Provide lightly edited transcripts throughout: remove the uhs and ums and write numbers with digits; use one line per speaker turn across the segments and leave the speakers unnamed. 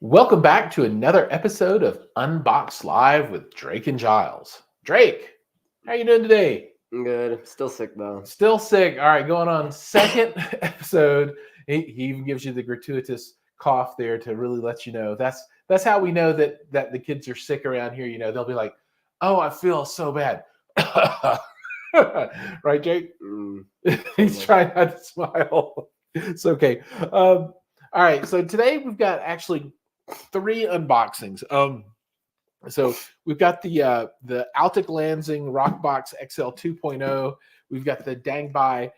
Welcome back to another episode of Unboxed Live with Drake and Jiles. Drake, how you doing today?
I'm good. Still sick though.
Still sick. All right, going on second episode. He even gives you the gratuitous cough there to really let you know. That's how we know that the kids are sick around here. You know, they'll be like, "Oh, I feel so bad." Right, Jake? He's trying not to smile. It's okay. All right, so today we've got actually three unboxings. So we've got the Altec Lansing Rockbox XL 2.0. We've got the Dangbei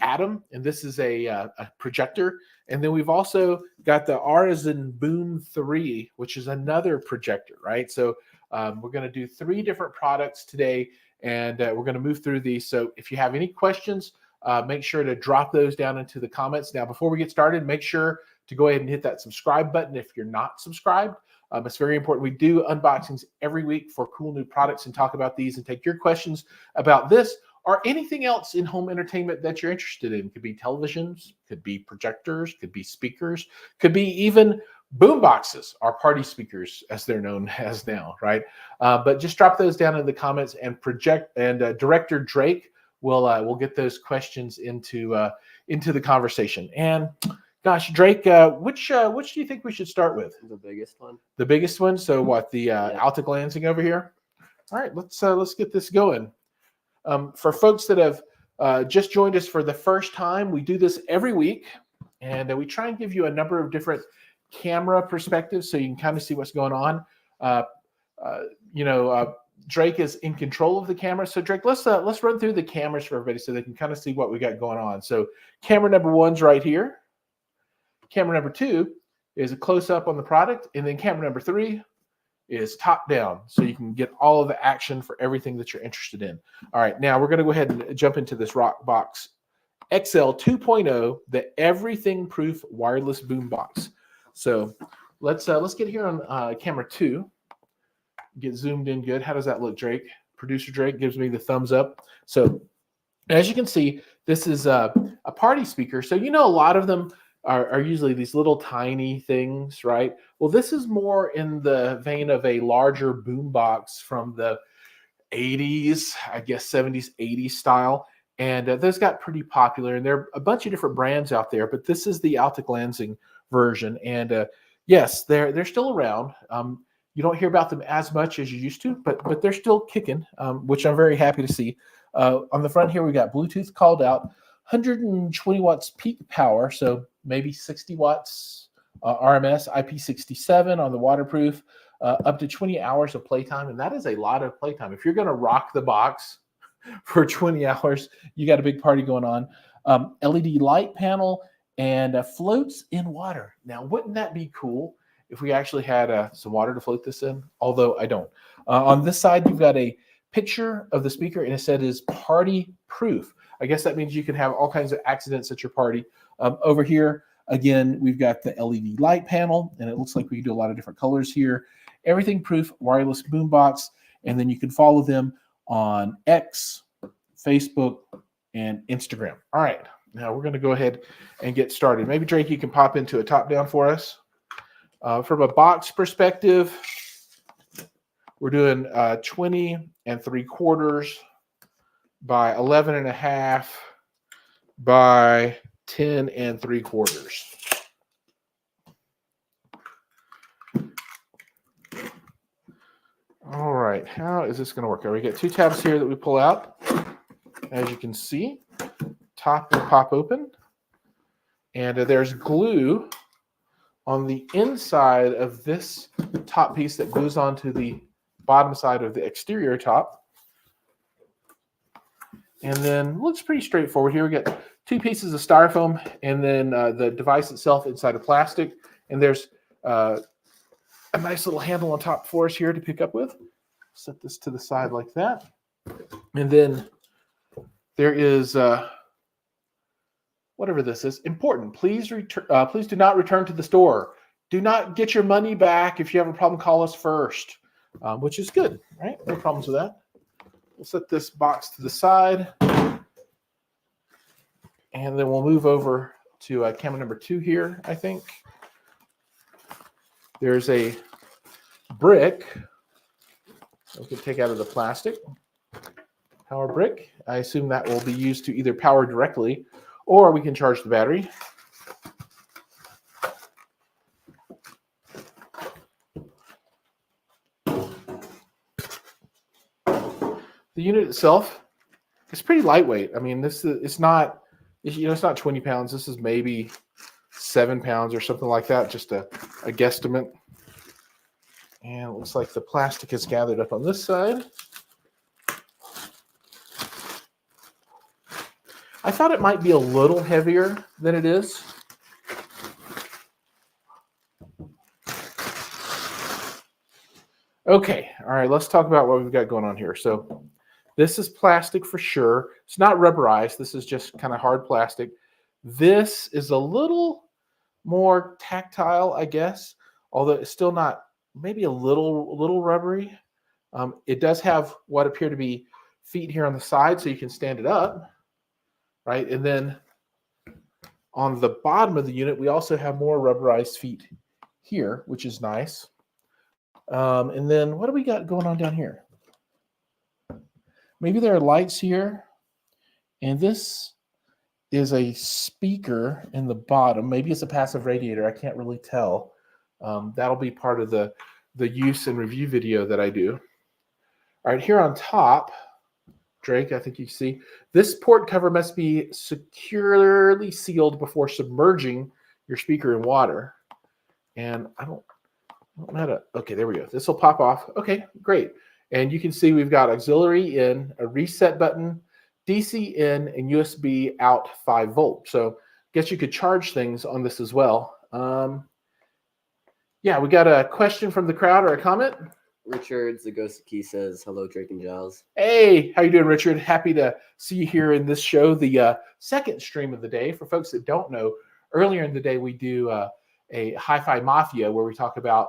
Atom, and this is a projector. And then we've also got the Aurzen Boom 3, which is another projector, right? So we're going to do three different products today, and we're going to move through these. So if you have any questions, make sure to drop those down into the comments. Now, before we get started, make sure to go ahead and hit that subscribe button if you're not subscribed. It's very important. We do unboxings every week for cool new products and talk about these and take your questions about this or anything else in home entertainment that you're interested in. Could be televisions, could be projectors, could be speakers, could be even boom boxes, or party speakers as they're known as now, right? But just drop those down in the comments, and Director Drake will get those questions into the conversation. And gosh, Drake, which do you think we should start with?
The biggest one.
The biggest one. So what? The Altec Lansing over here. All right, let's get this going. For folks that have just joined us for the first time, we do this every week, and we try and give you a number of different camera perspectives so you can kind of see what's going on. Drake is in control of the camera. So Drake, let's run through the cameras for everybody so they can kind of see what we got going on. So camera number one's right here. Camera number two is a close-up on the product, and then camera number three is top-down, so you can get all of the action for everything that you're interested in. All right, now we're going to go ahead and jump into this Rockbox XL 2.0, the everything-proof wireless boombox. So let's get here on camera two. Get zoomed in good. How does that look, Drake? Producer Drake gives me the thumbs up. So as you can see, this is a party speaker. So you know a lot of them are usually these little tiny things, right? Well, this is more in the vein of a larger boombox from the 80s, I guess 70s, 80s style. And those got pretty popular. And there are a bunch of different brands out there, but this is the Altec Lansing version. And yes, they're still around. You don't hear about them as much as you used to, but they're still kicking, which I'm very happy to see. On the front here, we got Bluetooth called out, 120 watts peak power, so maybe 60 watts RMS, IP67 on the waterproof, up to 20 hours of playtime, and that is a lot of playtime. If you're going to rock the box for 20 hours, you got a big party going on. LED light panel and floats in water. Now, wouldn't that be cool if we actually had some water to float this in? Although I don't. On this side, you've got a picture of the speaker, and it said is party proof. I guess that means you can have all kinds of accidents at your party. Over here, again, we've got the LED light panel, and it looks like we can do a lot of different colors here. Everything proof wireless boombox, and then you can follow them on X, Facebook, and Instagram. All right, now we're going to go ahead and get started. Maybe Drake, you can pop into a top down for us. From a box perspective, we're doing 20 3/4 by 11.5 by 10 3/4. All right, how is this going to work? We got two tabs here that we pull out. As you can see, top will pop open, and there's glue on the inside of this top piece that glues onto the bottom side of the exterior top. And then looks pretty straightforward here. We got two pieces of styrofoam, and then the device itself inside of plastic. And there's a nice little handle on top for us here to pick up with. Set this to the side like that. And then there is whatever this is. Important. Please do not return to the store. Do not get your money back. If you have a problem, call us first, which is good, right? No problems with that. We'll set this box to the side, and then we'll move over to camera number two here, I think. There's a brick we can take out of the plastic. Power brick. I assume that will be used to either power directly or we can charge the battery. The unit itself is pretty lightweight. I mean, it's not 20 pounds. This is maybe 7 pounds or something like that, just a guesstimate. And it looks like the plastic is gathered up on this side. I thought it might be a little heavier than it is. Okay, all right, let's talk about what we've got going on here. So this is plastic for sure. It's not rubberized. This is just kind of hard plastic. This is a little more tactile, I guess, although it's still not, maybe a little rubbery. It does have what appear to be feet here on the side, so you can stand it up, right? And then on the bottom of the unit, we also have more rubberized feet here, which is nice. And then what do we got going on down here? Maybe there are lights here, and this is a speaker in the bottom. Maybe it's a passive radiator. I can't really tell. That'll be part of the use and review video that I do. All right, here on top, Drake, I think you see, this port cover must be securely sealed before submerging your speaker in water. And I don't know how to, okay, there we go. This will pop off. Okay, great. And you can see we've got auxiliary in, a reset button, DC in, and USB out 5 volt. So I guess you could charge things on this as well. Yeah, we got a question from the crowd or a comment.
Richard Zagosiki says, hello, Drake and Jiles.
Hey, how you doing, Richard? Happy to see you here in this show, the second stream of the day. For folks that don't know, earlier in the day we do a Hi-Fi Mafia where we talk about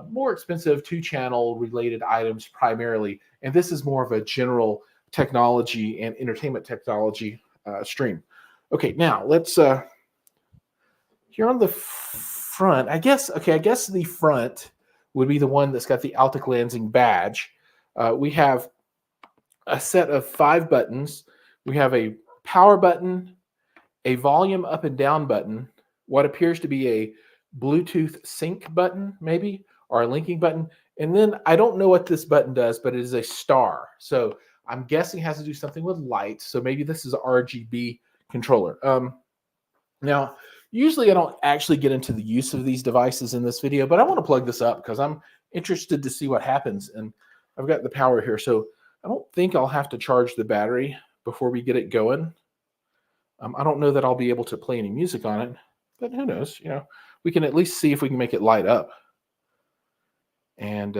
more expensive 2-channel related items primarily. And this is more of a general technology and entertainment technology stream. Okay, now let's, here on the front, I guess the front would be the one that's got the Altec Lansing badge. We have a set of 5 buttons. We have a power button, a volume up and down button, what appears to be a Bluetooth sync button, maybe, or a linking button. And then I don't know what this button does, but it is a star. So I'm guessing it has to do something with lights. So maybe this is an RGB controller. Now, usually I don't actually get into the use of these devices in this video, but I want to plug this up because I'm interested to see what happens. And I've got the power here. So I don't think I'll have to charge the battery before we get it going. I don't know that I'll be able to play any music on it, but who knows? You know, we can at least see if we can make it light up. And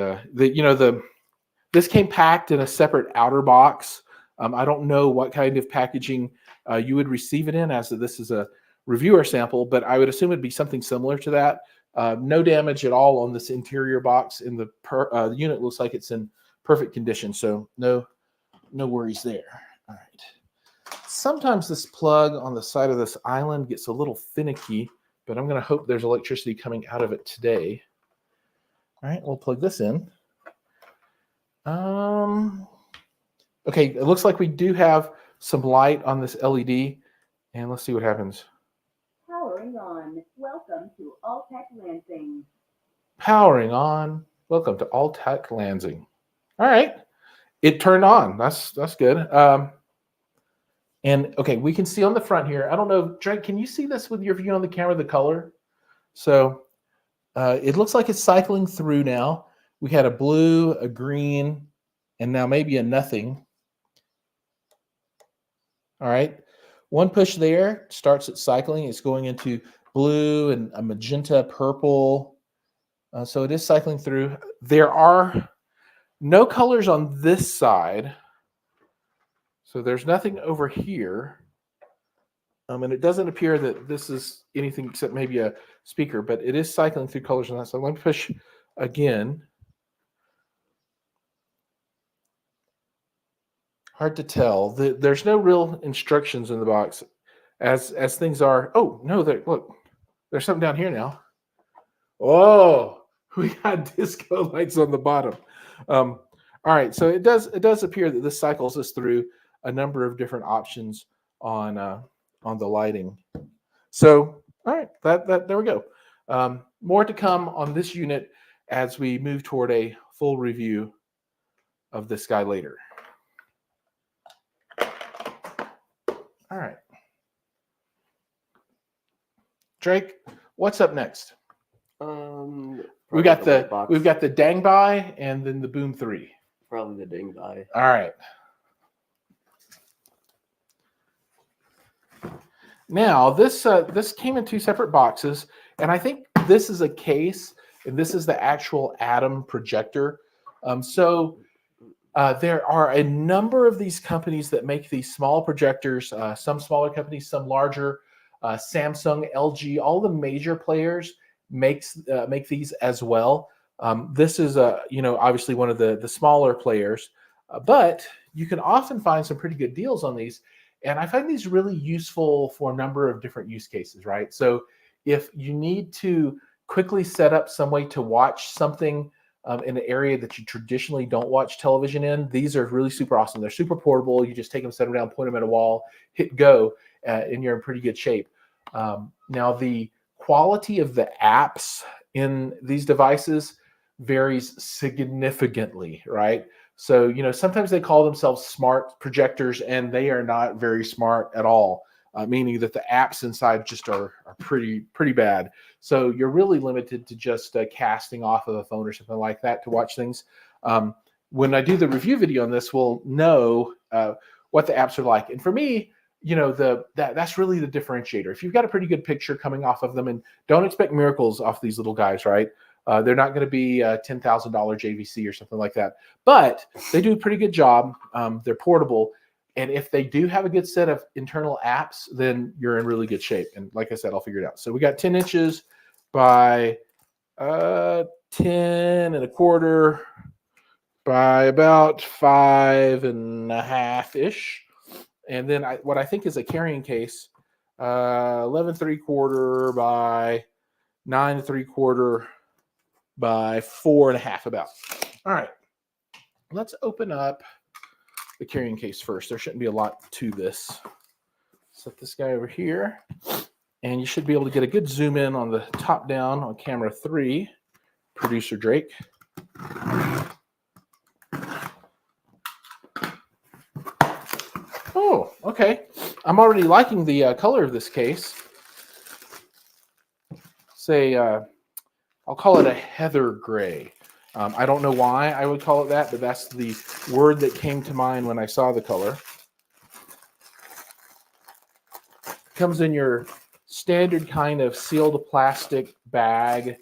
this came packed in a separate outer box. I don't know what kind of packaging you would receive it in, as this is a reviewer sample, but I would assume it'd be something similar to that. No damage at all on this interior box. In the unit looks like it's in perfect condition, so no worries there. All right. Sometimes this plug on the side of this island gets a little finicky, but I'm going to hope there's electricity coming out of it today. All right, we'll plug this in. Okay, it looks like we do have some light on this LED, and let's see what happens.
Powering on. Welcome to Altec Lansing.
Powering on. Welcome to Altec Lansing. All right, it turned on. That's good. And okay, we can see on the front here. I don't know, Drake, can you see this with your view on the camera, the color? So it looks like it's cycling through now. We had a blue, a green, and now maybe a nothing. All right. One push there starts it cycling. It's going into blue and a magenta, purple. So it is cycling through. There are no colors on this side. So there's nothing over here. And it doesn't appear that this is anything except maybe a speaker, but it is cycling through colors on that. So let me push again. Hard to tell. There's no real instructions in the box as things are. Oh, no, look, there's something down here now. Oh, We got disco lights on the bottom. All right, so it does appear that this cycles us through a number of different options on the lighting. So, all right, that there we go. More to come on this unit as we move toward a full review of this guy later. All right, Drake, what's up next? We've got the Dangbei and then the Boom 3.
Probably the Dangbei.
All right. Now this came in 2 separate boxes, and I think this is a case, and this is the actual Atom projector. There are a number of these companies that make these small projectors. Some smaller companies, some larger. Samsung, LG, all the major players make these as well. This is obviously one of the smaller players, but you can often find some pretty good deals on these. And I find these really useful for a number of different use cases, right? So if you need to quickly set up some way to watch something in an area that you traditionally don't watch television in, these are really super awesome. They're super portable. You just take them, set them down, point them at a wall, hit go, and you're in pretty good shape. Now, the quality of the apps in these devices varies significantly, right? So, sometimes they call themselves smart projectors, and they are not very smart at all, meaning that the apps inside just are pretty bad. So you're really limited to just casting off of a phone or something like that to watch things. When I do the review video on this, we'll know what the apps are like. And for me, that's really the differentiator. If you've got a pretty good picture coming off of them, and don't expect miracles off these little guys, right? They're not going to be a $10,000 JVC or something like that, but they do a pretty good job. They're portable. And if they do have a good set of internal apps, then you're in really good shape. And like I said, I'll figure it out. So we got 10 inches by 10.25 by about 5.5-ish. And then what I think is a carrying case, 11.75 by 9.75 by 4.5 about. All right, let's open up the carrying case first. There shouldn't be a lot to this. Set this guy over here, and you should be able to get a good zoom in on the top down on camera 3, producer Drake. Oh, okay. I'm already liking the color of this case. I'll call it a heather gray. I don't know why I would call it that, but that's the word that came to mind when I saw the color. Comes in your standard kind of sealed plastic bag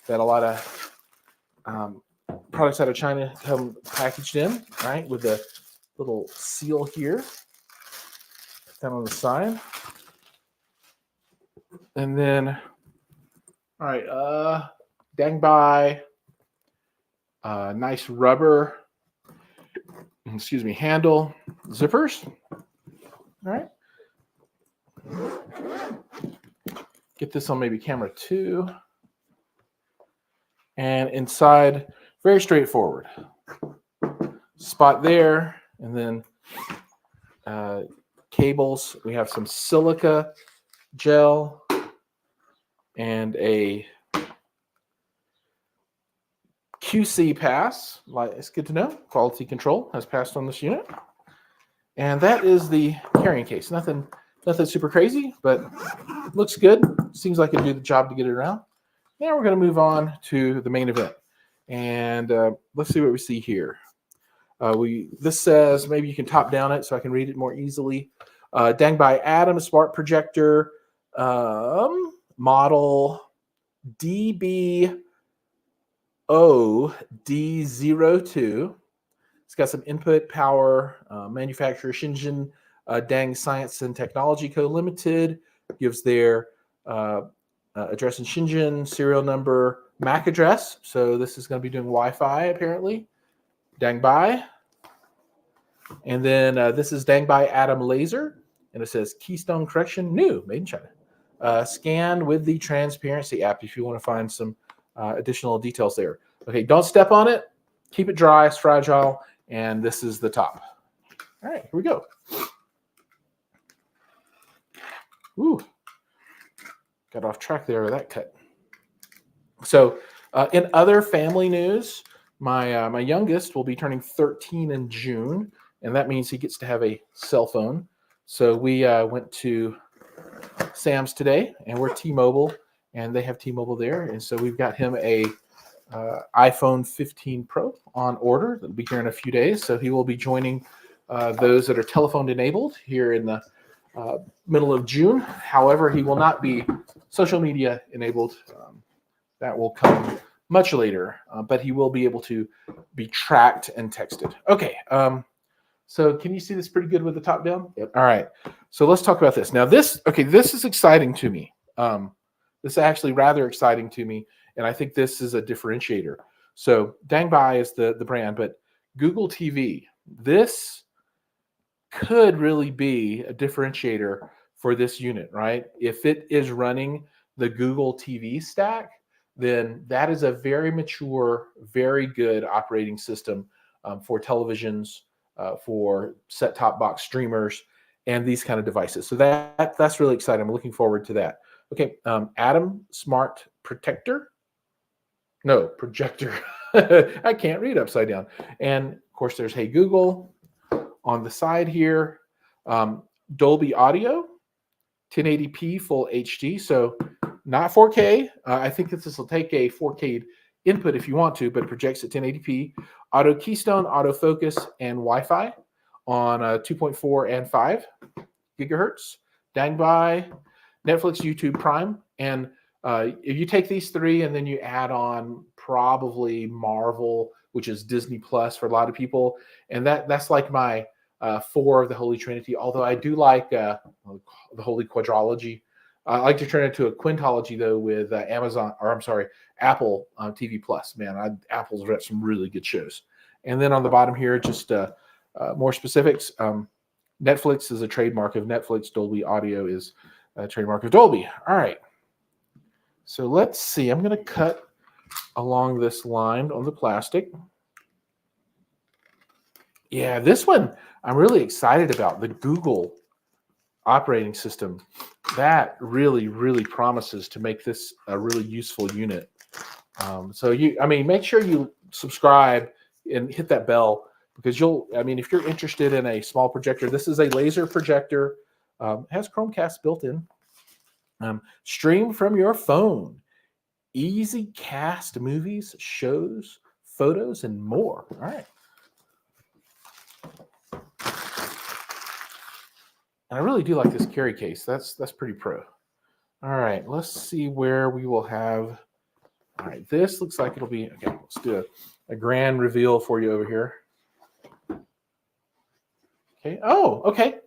that a lot of products out of China come packaged in, right? With the little seal here down on the side. And then, all right, Dangbei, nice rubber, handle zippers. All right. Get this on maybe camera 2. And inside, very straightforward. Spot there, and then cables. We have some silica gel and a QC pass. It's good to know. Quality control has passed on this unit. And that is the carrying case. Nothing super crazy, but looks good. Seems like it'd do the job to get it around. Now we're going to move on to the main event. And let's see what we see here. This says, maybe you can top down it so I can read it more easily. Dangbei Atom Smart Projector, model DB0D02. It's got some input power. Manufacturer Shenzhen Dang Science and Technology Co. Limited gives their address in Shenzhen, serial number, MAC address. So this is going to be doing Wi-Fi apparently. Dangbei. And then this is Dangbei Atom Laser. And it says Keystone Correction, new, made in China. Scan with the transparency app if you want to find some additional details there. Okay, don't step on it. Keep it dry. It's fragile. And this is the top. All right, here we go. Ooh, got off track there with that cut. So in other family news, my youngest will be turning 13 in June, and that means he gets to have a cell phone. So we went to Sam's today, and we're T-Mobile, and they have T-Mobile there, and so we've got him a iPhone 15 Pro on order. That'll be here in a few days, so he will be joining those that are telephone enabled here in the middle of June. However, he will not be social media enabled. That will come much later, but he will be able to be tracked and texted. Okay, so can you see this pretty good with the top down?
Yep.
All right, so let's talk about this. Now this is exciting to me. This is actually rather exciting to me, and I think this is a differentiator. So Dangbei is the brand, but Google TV, this could really be a differentiator for this unit, right? If it is running the Google TV stack, then that is a very mature, very good operating system for televisions, for set-top box streamers, and these kind of devices. So that's really exciting. I'm looking forward to that. Okay, Atom Smart Protector. No, projector. I can't read upside down. And of course, there's Hey Google on the side here. Dolby Audio, 1080p full HD. So not 4K. I think that this will take a 4K input if you want to, but it projects at 1080p. Auto Keystone, autofocus, and Wi-Fi on 2.4 and 5 gigahertz. Dangbei, Netflix, YouTube Prime. And if you take these three and then you add on probably Marvel, which is Disney Plus for a lot of people, and that's like my 4 of the Holy Trinity. Although I do like the Holy Quadrology. I like to turn it into a quintology though with Apple TV Plus. Man, Apple's got some really good shows. And then on the bottom here, just more specifics. Netflix is a trademark of Netflix. Dolby Audio is a trademark of Dolby. All right. So let's see. I'm going to cut along this line on the plastic. Yeah, this one I'm really excited about. The Google operating system. That really, really promises to make this a really useful unit. So make sure you subscribe and hit that bell because if you're interested in a small projector, this is a laser projector. Has Chromecast built in. Stream from your phone. Easy cast movies, shows, photos, and more. All right. And I really do like this carry case. That's pretty pro. All right, let's see where we will have. All right, this looks like it'll be, okay, let's do a grand reveal for you over here. Okay, oh, okay.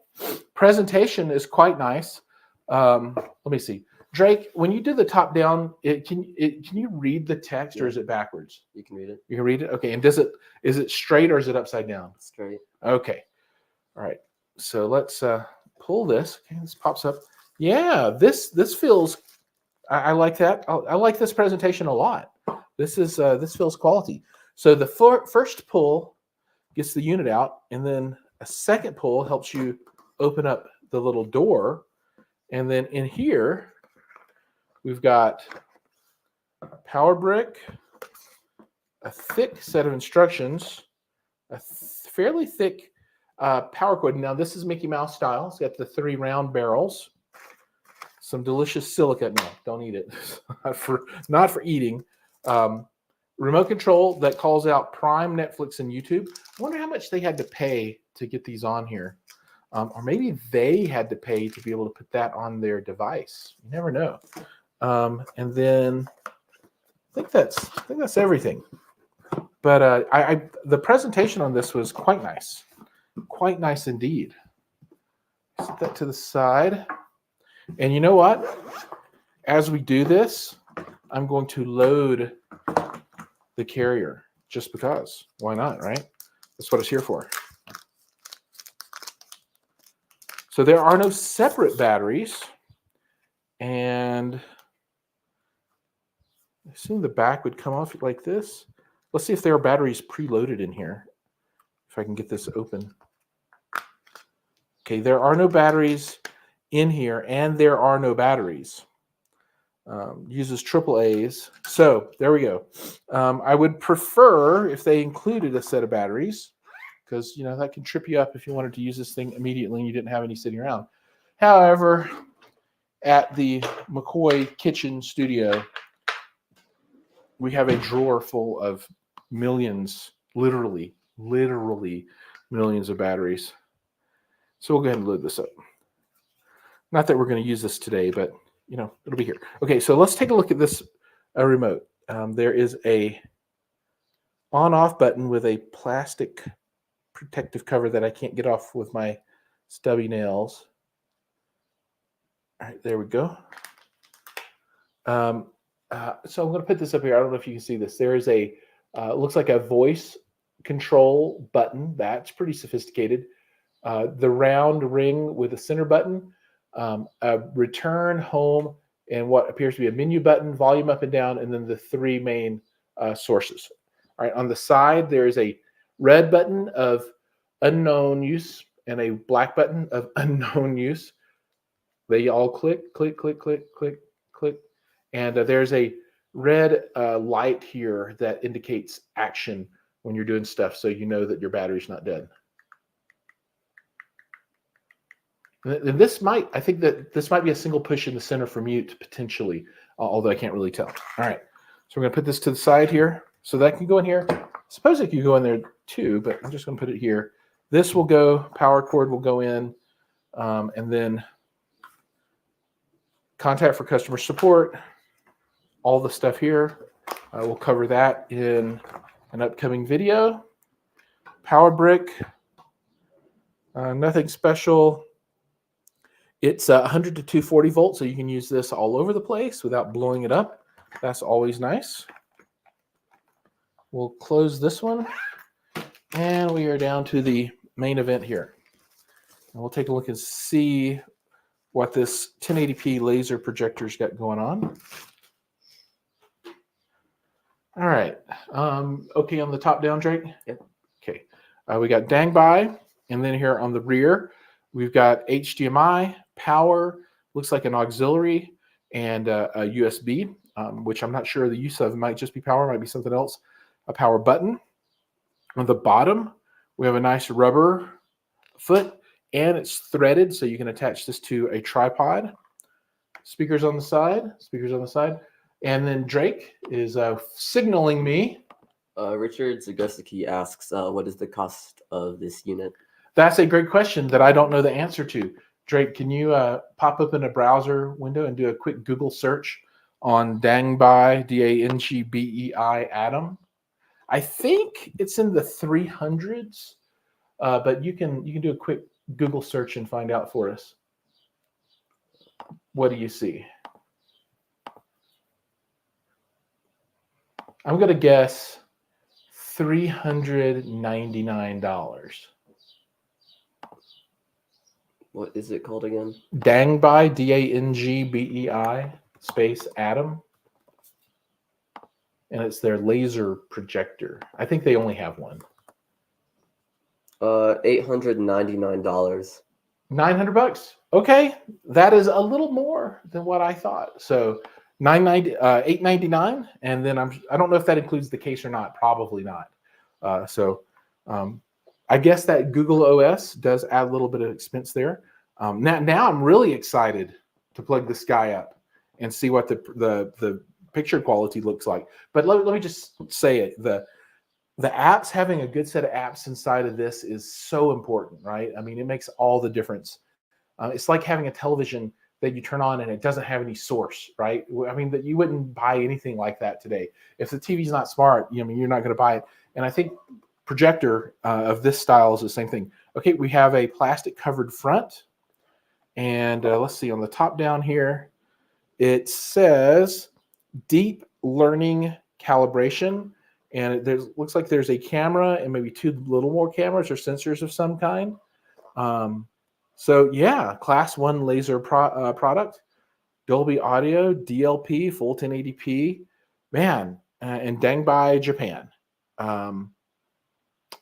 Presentation is quite nice. Let me see. Drake, when you do the top down, can you read the text or is it backwards?
You can read it.
You can read it? Okay, and is it straight or is it upside down?
Straight.
Okay. All right. So let's pull this. Okay, this pops up. Yeah, this feels. I like that. I like this presentation a lot. This feels quality. So the first pull gets the unit out, and then a second pull helps you open up the little door, and then in here we've got a power brick, a thick set of instructions, a fairly thick power cord. Now this is Mickey Mouse style. It's got the 3 round barrels. Some delicious silica. No, don't eat it. not for eating. Remote control that calls out Prime, Netflix, and YouTube. I wonder how much they had to pay to get these on here. Or maybe they had to pay to be able to put that on their device. You never know. And then I think that's everything. But the presentation on this was quite nice. Quite nice indeed. Set that to the side. And you know what? As we do this, I'm going to load the carrier just because. Why not, right? That's what it's here for. So there are no separate batteries. And assume the back would come off like this. Let's see if there are batteries preloaded in here. If I can get this open. Okay, there are no batteries in here, and there are no batteries. Uses AAAs. So there we go. I would prefer if they included a set of batteries, because that can trip you up if you wanted to use this thing immediately and you didn't have any sitting around. However, at the McCoy kitchen studio, we have a drawer full of millions, literally millions of batteries. So we'll go ahead and load this up. Not that we're going to use this today, but it'll be here. Okay, so let's take a look at this remote. There is a on-off button with a plastic protective cover that I can't get off with my stubby nails. All right, there we go. So I'm going to put this up here. I don't know if you can see this. There is a, looks like a voice control button. That's pretty sophisticated. The round ring with a center button, a return, home, and what appears to be a menu button, volume up and down, and then the three main sources. All right, on the side, there is a red button of unknown use and a black button of unknown use. They all click, click, click, click, click, click. And there's a red light here that indicates action when you're doing stuff, so you know that your battery's not dead. And I think that this might be a single push in the center for mute, potentially, although I can't really tell. All right, so we're going to put this to the side here. So that can go in here. I suppose it could go in there too, but I'm just going to put it here. This will go, power cord will go in, and then contact for customer support, all the stuff here. We'll cover that in an upcoming video. Power brick, nothing special. It's 100 to 240 volts, so you can use this all over the place without blowing it up. That's always nice. We'll close this one, and we are down to the main event here. And we'll take a look and see what this 1080p laser projector's got going on. All right. Okay, on the top down, Drake?
Yep.
Okay. We got Dangbei, and then here on the rear, we've got HDMI, power, looks like an auxiliary, and a USB, which I'm not sure the use of. It might just be power, might be something else. A power button. On the bottom, we have a nice rubber foot, and it's threaded, so you can attach this to a tripod. Speakers on the side, and then Drake is signaling me.
Richard Zagosiki asks, what is the cost of this unit?
That's a great question that I don't know the answer to. Drake, can you pop up in a browser window and do a quick Google search on Dangbei, D-A-N-G-B-E-I, Atom? I think it's in the 300s, but you can do a quick Google search and find out for us. What do you see? I'm going to guess $399.
What is it called again?
Dangbei, D-A-N-G-B-E-I, space Atom. And it's their laser projector. I think they only have one.
$899.
$900. Okay, that is a little more than what I thought. So $899, and then I don't know if that includes the case or not. Probably not. I guess that Google OS does add a little bit of expense there. Now I'm really excited to plug this guy up and see what the picture quality looks like. But let me just say it. The apps, having a good set of apps inside of this is so important, right? I mean, it makes all the difference. It's like having a television that you turn on and it doesn't have any source, right? I mean, that you wouldn't buy anything like that today. If the TV's not smart, you're not going to buy it. And I think projector of this style is the same thing. Okay, we have a plastic covered front. And let's see, on the top down here, it says deep learning calibration. And looks like there's a camera and maybe two little more cameras or sensors of some kind. So yeah, class 1 laser product, Dolby Audio, DLP, full 1080p, man, in Dangbei, Japan. I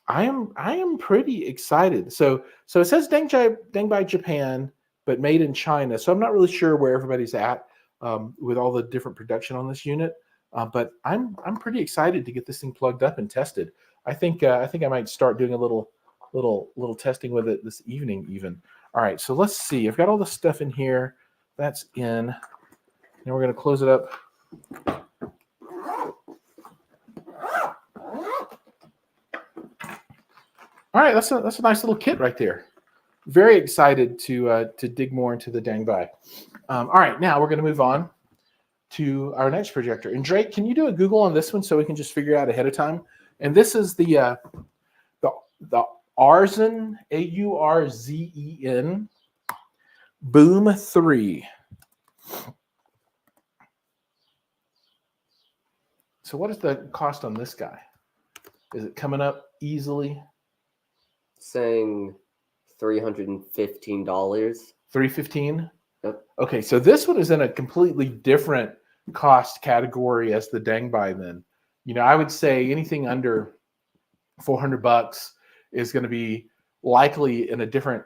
am pretty excited. So it says Dangbei, Japan, but made in China. So I'm not really sure where everybody's at with all the different production on this unit. But I'm pretty excited to get this thing plugged up and tested. I think I might start doing a little testing with it this evening even. All right, so let's see. I've got all the stuff in here. That's in. And we're going to close it up. All right, that's a nice little kit right there. Very excited to dig more into the Dangbei. All right, now we're going to move on to our next projector. And Drake, can you do a Google on this one so we can just figure out ahead of time? And this is the Aurzen, Aurzen Boom 3. So what is the cost on this guy? Is it coming up easily?
Saying $315.
$315?
Yep.
Okay, so this one is in a completely different cost category as the Dangbei then. You know, I would say anything under $400 is going to be likely in a different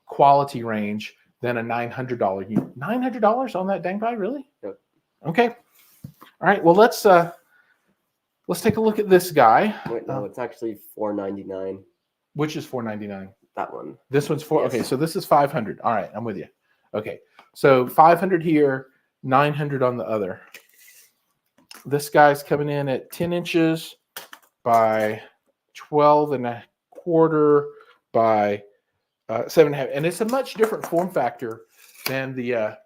quality range than a $900 unit. $900 on that Dangbei, really?
Yep.
Okay. All right, well, let's take a look at this guy.
Wait, no, it's actually $499.
Which is $499?
That one.
This one's $4.
Yes.
Okay, so this is $500. All right, I'm with you. Okay, so $500 here, $900 on the other. This guy's coming in at 10 inches by 12 and a quarter by 7.5, and it's a much different form factor than the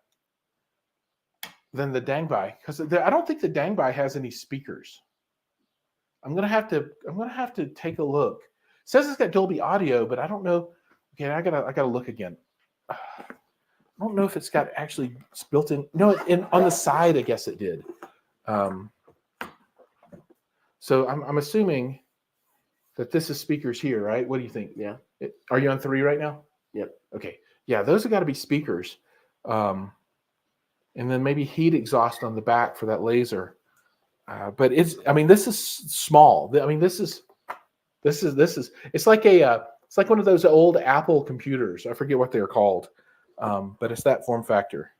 Dangbei, because I don't think the Dangbei has any speakers. I'm gonna have to take a look. It says it's got Dolby audio, but I don't know. Okay, I gotta look again. I don't know if it's got actually built in. No, on the side, I guess it did. So I'm assuming that this is speakers here, right? What do you think?
Yeah.
Are you on 3 right now?
Yep.
Okay. Yeah, those have got to be speakers. And then maybe heat exhaust on the back for that laser. But this is small. I mean, this is it's like one of those old Apple computers. I forget what they're called. But it's that form factor.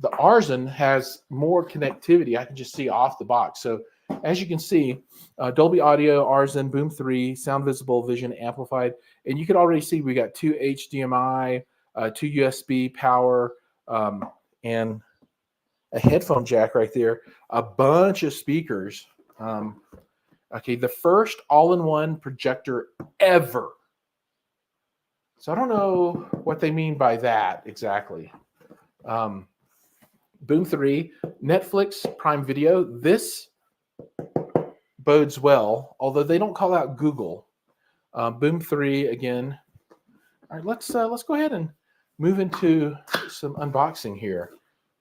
The Aurzen has more connectivity. I can just see off the box. So as you can see, Dolby Audio, Aurzen, Boom 3, Sound Visible, Vision Amplified. And you can already see we got 2 HDMI, 2 USB power, and a headphone jack right there, a bunch of speakers. Okay, the first all-in-one projector ever. So I don't know what they mean by that exactly. Boom 3, Netflix, Prime Video. This bodes well, although they don't call out Google. Boom 3 again. All right, let's go ahead and move into some unboxing here,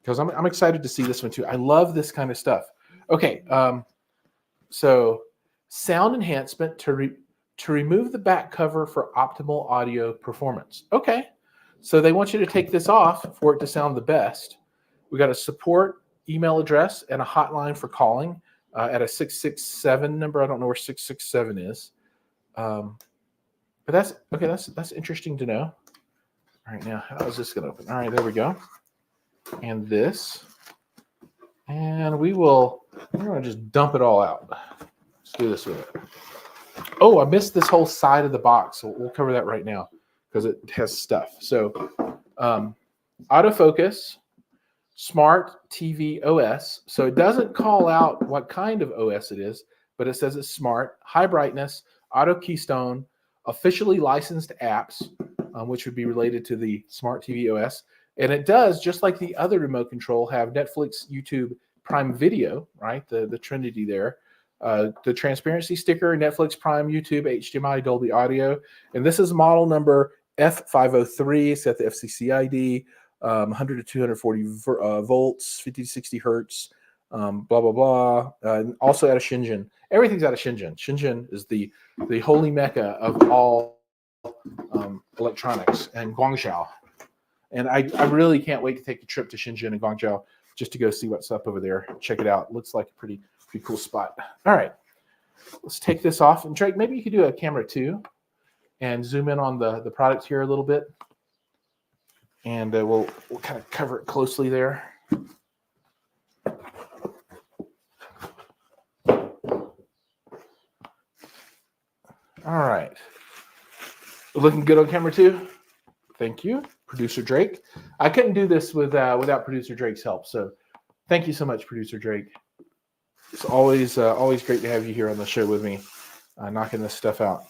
because I'm excited to see this one too. I love this kind of stuff. Okay, so sound enhancement to remove the back cover for optimal audio performance. Okay, so they want you to take this off for it to sound the best. We got a support email address and a hotline for calling at a 667 number. I don't know where 667 is. But that's okay. That's interesting to know. All right, now how is this going to open? All right, there we go. And this, and we're going to just dump it all out. Let's do this with it. Oh, I missed this whole side of the box, so we'll cover that right now because it has stuff. So, autofocus, smart TV OS. So it doesn't call out what kind of OS it is, but it says it's smart, high brightness, auto keystone, officially licensed apps, which would be related to the smart TV OS. And it does, just like the other remote control, have Netflix, YouTube, Prime Video, right? The Trinity there. The transparency sticker, Netflix, Prime, YouTube, HDMI, Dolby Audio. And this is model number F503. It's got the FCC ID, 100 to 240 volts, 50 to 60 hertz, blah, blah, blah. And also out of Shenzhen. Everything's out of Shenzhen. Shenzhen is the holy mecca of all electronics, and Guangzhou. And I really can't wait to take a trip to Shenzhen and Guangzhou just to go see what's up over there. Check it out. Looks like a pretty cool spot. All right, let's take this off. And Drake, maybe you could do a camera 2 and zoom in on the product here a little bit. And we'll kind of cover it closely there. All right. Looking good on camera 2? Thank you, Producer Drake. I couldn't do this without Producer Drake's help. So thank you so much, Producer Drake. It's always great to have you here on the show with me, knocking this stuff out.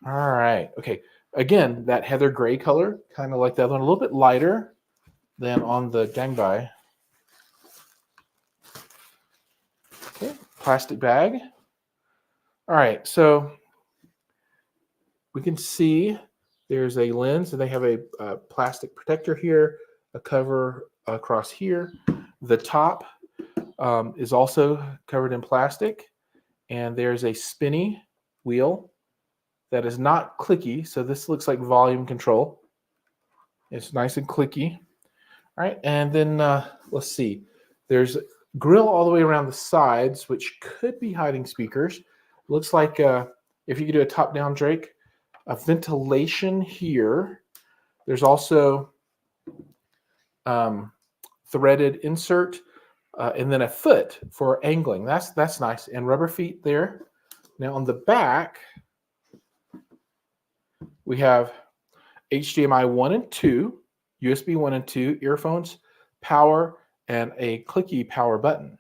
All right. Okay. Again, that heather gray color, kind of like that one, a little bit lighter than on the Dangbei. Okay. Plastic bag. All right. So we can see there's a lens, and they have a plastic protector here, a cover across here. The top is also covered in plastic, and there's a spinny wheel that is not clicky, so this looks like volume control. It's nice and clicky. All right, and then let's see. There's a grill all the way around the sides, which could be hiding speakers. Looks like if you could do a top-down, Drake, a ventilation here. There's also threaded insert, and then a foot for angling. That's nice, and rubber feet there. Now on the back, we have HDMI 1 and 2, USB 1 and 2, earphones, power, and a clicky power button.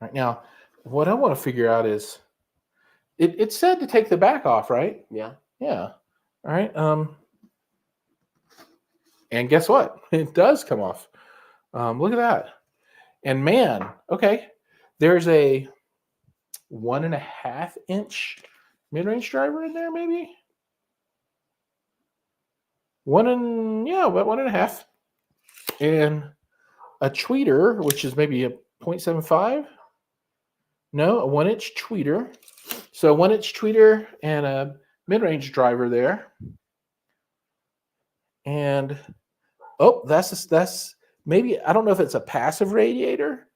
Right now, what I want to figure out is, it said to take the back off, right?
Yeah.
Yeah. All right. And guess what? It does come off. Look at that. And man, okay, there's a 1.5 inch mid-range driver in there, maybe. About 1.5, and a tweeter, which is maybe a 0.75. No, a 1-inch tweeter. So 1-inch tweeter and a mid-range driver there. And that's maybe, I don't know if it's a passive radiator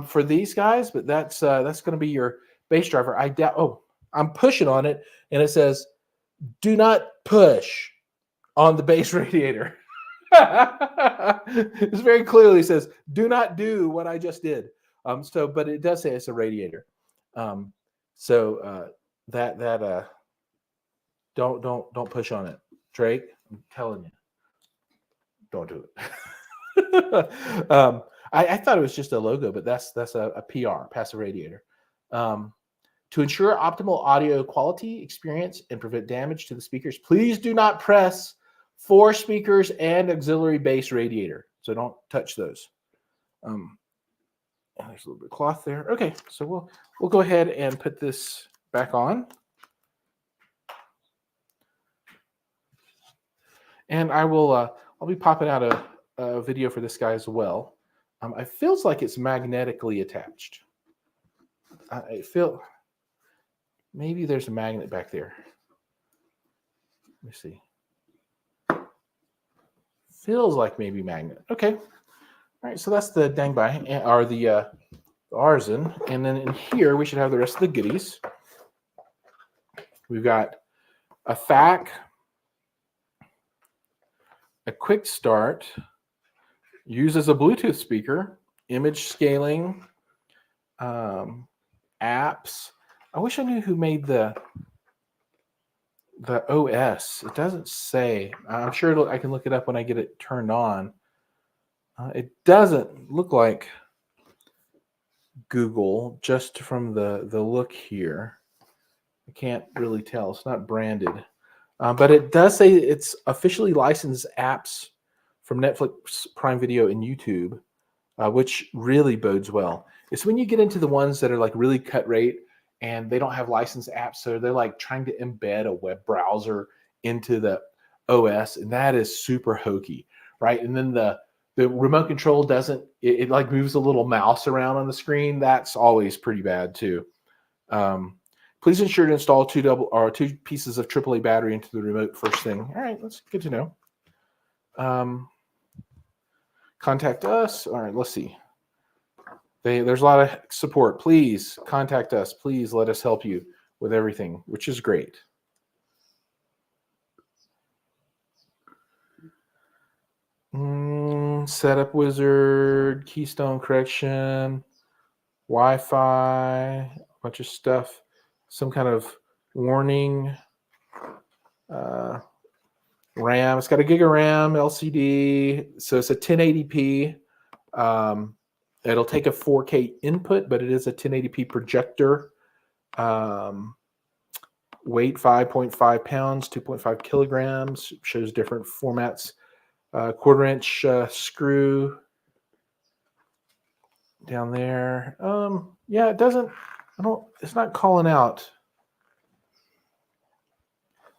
for these guys, but that's going to be your bass driver. I doubt. Oh, I'm pushing on it, and it says, "Do not push on the bass radiator." It very clearly says, "Do not do what I just did." But it does say it's a radiator. Don't push on it, Drake. I'm telling you, don't do it. I thought it was just a logo, but that's a PR, passive radiator. To ensure optimal audio quality, experience, and prevent damage to the speakers, please do not press 4 speakers and auxiliary bass radiator. So don't touch those. There's a little bit of cloth there. Okay, so we'll go ahead and put this back on. And I'll be popping out a video for this guy as well. It feels like it's magnetically attached. I feel maybe there's a magnet back there. Let me see. Feels like maybe magnet. Okay. All right, so that's the Dangbei, or the Aurzen. And then in here, we should have the rest of the goodies. We've got a FAC, a quick start, uses a Bluetooth speaker, image scaling, apps. I wish I knew who made the OS. It doesn't say. I'm sure I can look it up when I get it turned on. It doesn't look like Google, just from the look here. I can't really tell. It's not branded. But it does say it's officially licensed apps from Netflix, Prime Video, and YouTube, which really bodes well. It's when you get into the ones that are like really cut rate and they don't have licensed apps, so they're like trying to embed a web browser into the OS, and that is super hokey, right? And then the remote control doesn't, it like moves a little mouse around on the screen. That's always pretty bad too. Please ensure to install two pieces of AAA battery into the remote first thing. All right, that's good to know. Contact us. All right, let's see. There's a lot of support. Please contact us. Please let us help you with everything, which is great. Setup wizard, keystone correction, Wi-Fi, a bunch of stuff, some kind of warning, RAM. It's got a gig of RAM, LCD, so it's a 1080p. It'll take a 4K input, but it is a 1080p projector. Weight 5.5 pounds, 2.5 kilograms. Shows different formats. 1/4-inch screw down there. Yeah, it doesn't. It's not calling out.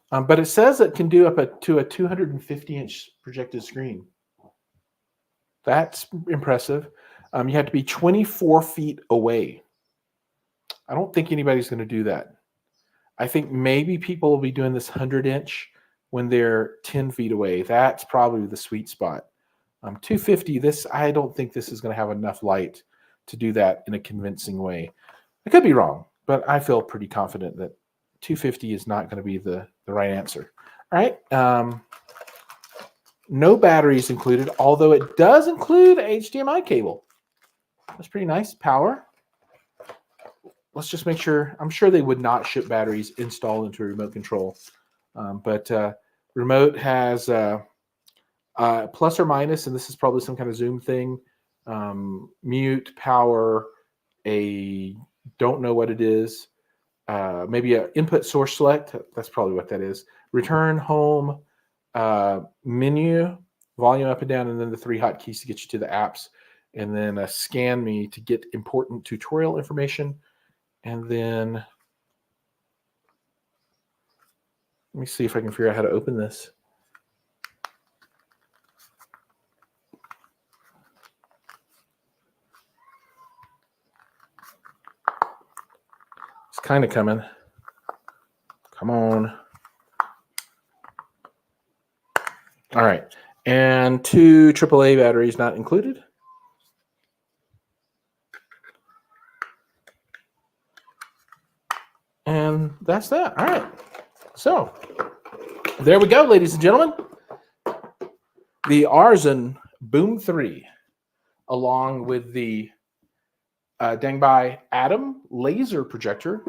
But it says it can do up to a 250-inch projected screen. That's impressive. You have to be 24 feet away. I don't think anybody's going to do that. I think maybe people will be doing this 100-inch when they're 10 feet away. That's probably the sweet spot. 250, I don't think this is going to have enough light to do that in a convincing way. I could be wrong, but I feel pretty confident that 250 is not going to be the right answer. All right. No batteries included, although it does include a HDMI cable. That's pretty nice. Power. Let's just make sure. I'm sure they would not ship batteries installed into a remote control. But remote has plus or minus, and this is probably some kind of zoom thing. Mute, power, don't know what it is. Maybe an input source select. That's probably what that is. Return, home, menu, volume up and down, and then the 3 hotkeys to get you to the apps. And then scan me to get important tutorial information. And then let me see if I can figure out how to open this. It's kind of coming. Come on. All right. And 2 AAA batteries not included. And that's that. All right. So there we go, ladies and gentlemen. The Aurzen Boom 3, along with the Dangbei Atom laser projector.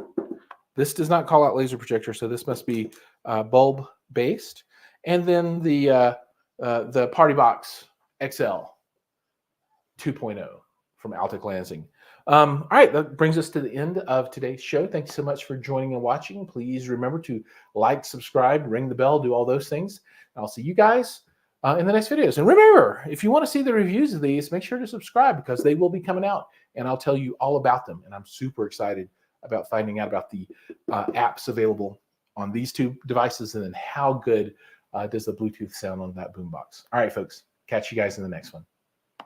This does not call out laser projector, so this must be bulb based. And then the Party Box XL 2.0 from Altec Lansing. All right, that brings us to the end of today's show. Thanks so much for joining and watching. Please remember to like, subscribe, ring the bell, do all those things. I'll see you guys in the next videos. And remember, if you want to see the reviews of these, make sure to subscribe because they will be coming out and I'll tell you all about them. And I'm super excited about finding out about the apps available on these 2 devices and then how good does the Bluetooth sound on that boombox. All right, folks, catch you guys in the next one.